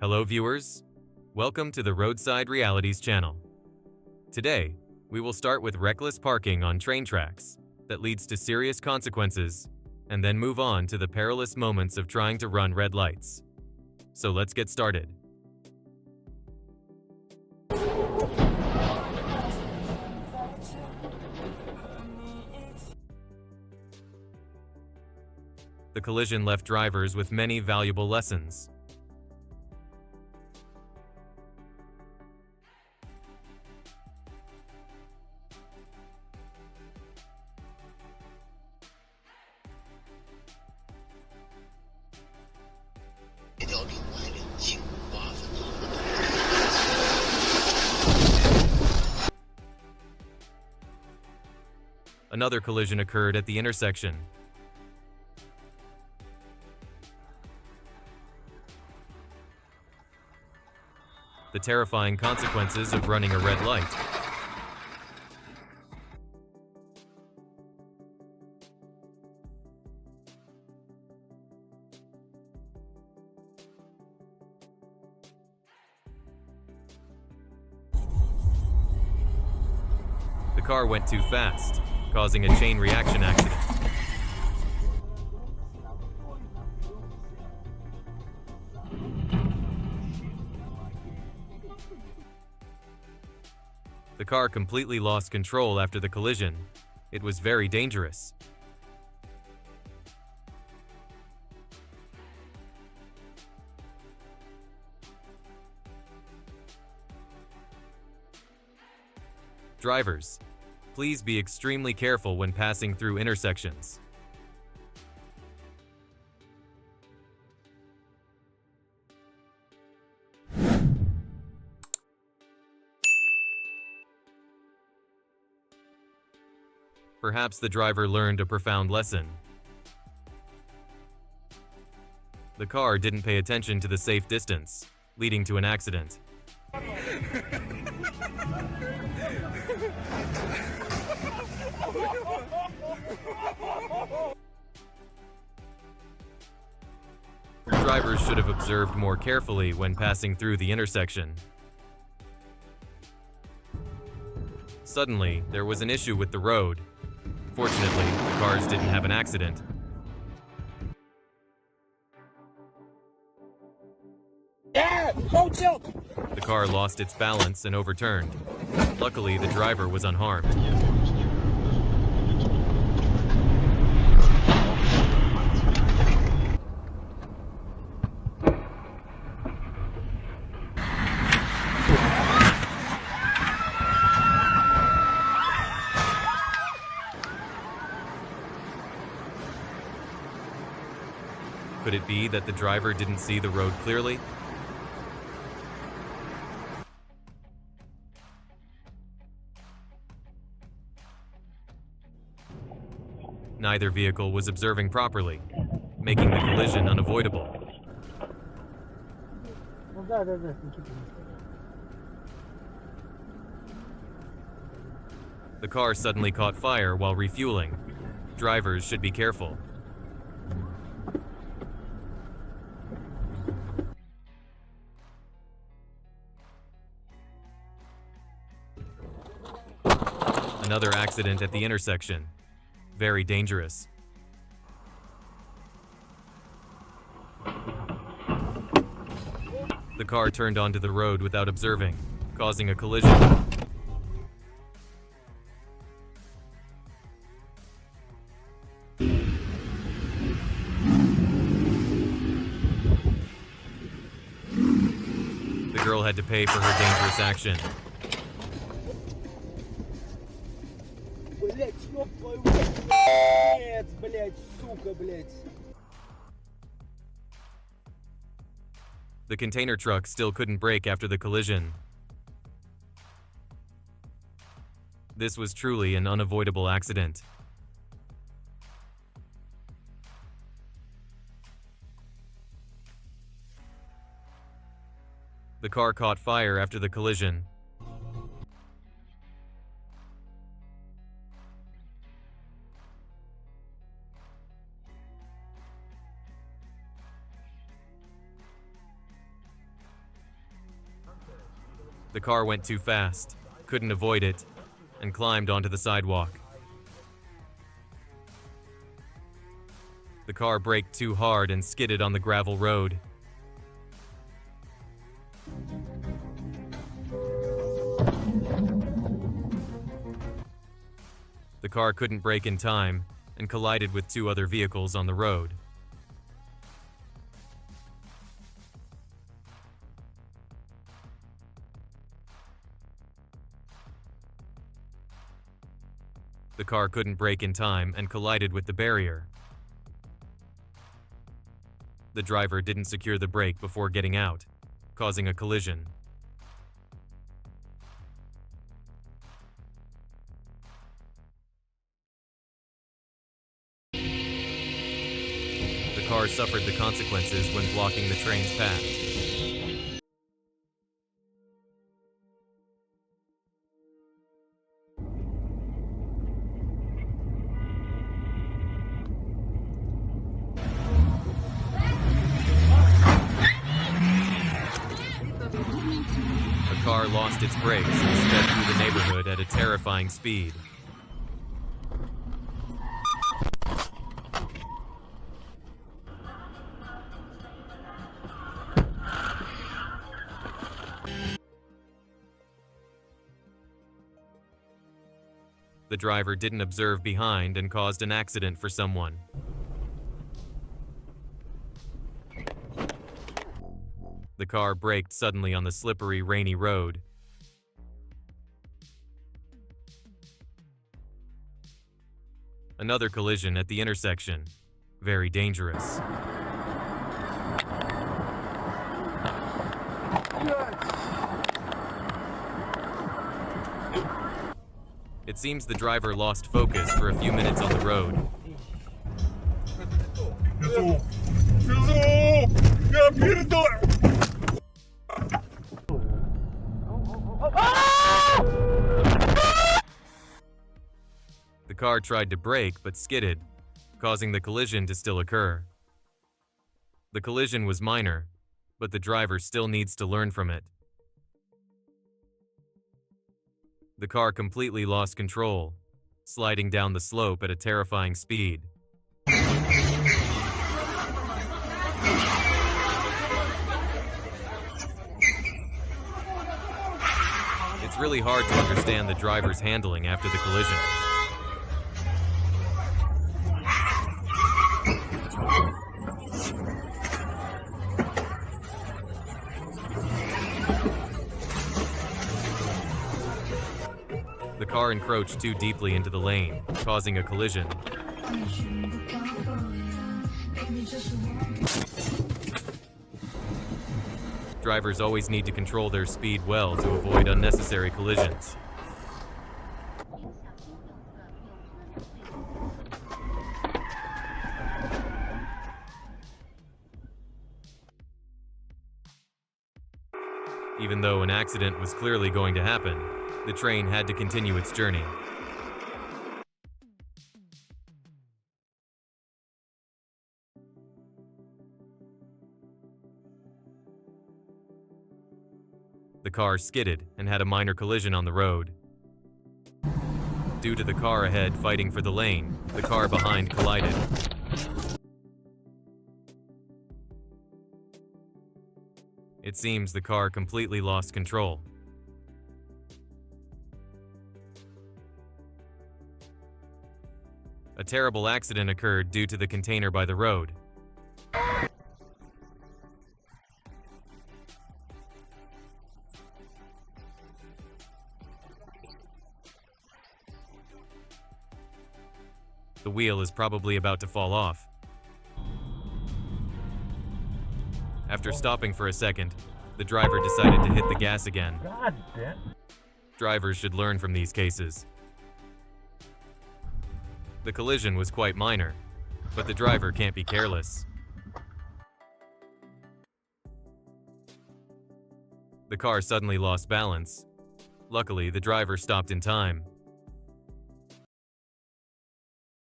Hello viewers, welcome to the Roadside Realities channel. Today, we will start with reckless parking on train tracks that leads to serious consequences, and then move on to the perilous moments of trying to run red lights. So let's get started. The collision left drivers with many valuable lessons. Another collision occurred at the intersection. The terrifying consequences of running a red light. The car went too fast, causing a chain reaction accident. The car completely lost control after the collision. It was very dangerous. Drivers, please be extremely careful when passing through intersections. Perhaps the driver learned a profound lesson. The car didn't pay attention to the safe distance, leading to an accident. Drivers should have observed more carefully when passing through the intersection. Suddenly, there was an issue with the road. Fortunately, the cars didn't have an accident. The car lost its balance and overturned. Luckily, the driver was unharmed. Could it be that the driver didn't see the road clearly? Neither vehicle was observing properly, making the collision unavoidable. The car suddenly caught fire while refueling. Drivers should be careful. Another accident at the intersection. Very dangerous. The car turned onto the road without observing, causing a collision. The girl had to pay for her dangerous action. The container truck still couldn't brake after the collision. This was truly an unavoidable accident. The car caught fire after the collision. The car went too fast, couldn't avoid it, and climbed onto the sidewalk. The car braked too hard and skidded on the gravel road. The car couldn't brake in time and collided with two other vehicles on the road. The car couldn't brake in time and collided with the barrier. The driver didn't secure the brake before getting out, causing a collision. The car suffered the consequences when blocking the train's path. The car lost its brakes and sped through the neighborhood at a terrifying speed. The driver didn't observe behind and caused an accident for someone. The car braked suddenly on the slippery, rainy road. Another collision at the intersection. Very dangerous. It seems the driver lost focus for a few minutes on the road. The car tried to brake but skidded, causing the collision to still occur. The collision was minor, but the driver still needs to learn from it. The car completely lost control, sliding down the slope at a terrifying speed. It's really hard to understand the driver's handling after the collision. The car encroached too deeply into the lane, causing a collision. Drivers always need to control their speed well to avoid unnecessary collisions. Even though an accident was clearly going to happen, the train had to continue its journey. The car skidded and had a minor collision on the road. Due to the car ahead fighting for the lane, the car behind collided. It seems the car completely lost control. A terrible accident occurred due to the container by the road. The wheel is probably about to fall off. After stopping for a second, the driver decided to hit the gas again. Drivers should learn from these cases. The collision was quite minor, but the driver can't be careless. The car suddenly lost balance. Luckily, the driver stopped in time.